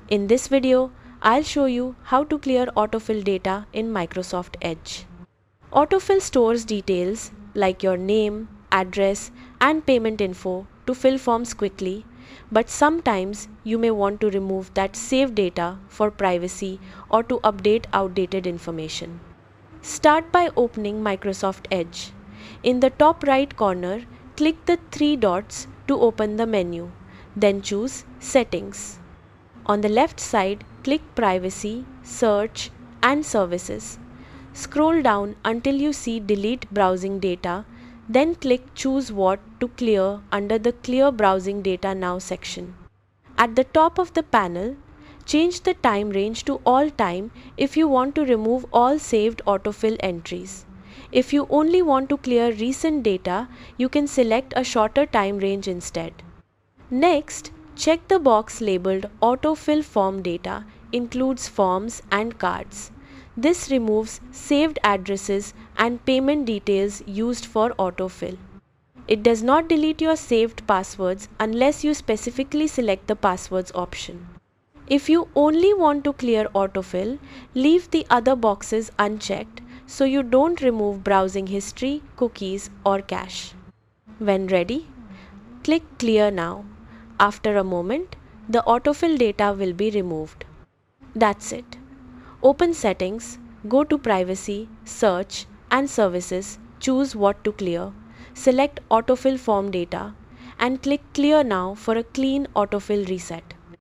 In this video, I'll show you how to clear autofill data in Microsoft Edge. Autofill stores details like your name, address, and payment info to fill forms quickly, but sometimes you may want to remove that saved data for privacy or to update outdated information. Start by opening Microsoft Edge. In the top right corner, click the three dots to open the menu. Then choose Settings. On the left side, click Privacy, Search, and Services. Scroll down until you see Delete Browsing Data, then click Choose What to Clear under the Clear Browsing Data Now section. At the top of the panel, change the time range to all time if you want to remove all saved autofill entries. If you only want to clear recent data, you can select a shorter time range instead. Next, check the box labeled Autofill Form Data includes forms and cards. This removes saved addresses and payment details used for autofill. It does not delete your saved passwords unless you specifically select the passwords option. If you only want to clear autofill, leave the other boxes unchecked so you don't remove browsing history, cookies, or cache. When ready, click Clear Now. After a moment, the autofill data will be removed. That's it. Open Settings, go to Privacy, Search, and Services, choose what to clear, select Autofill Form Data, and click Clear Now for a clean autofill reset.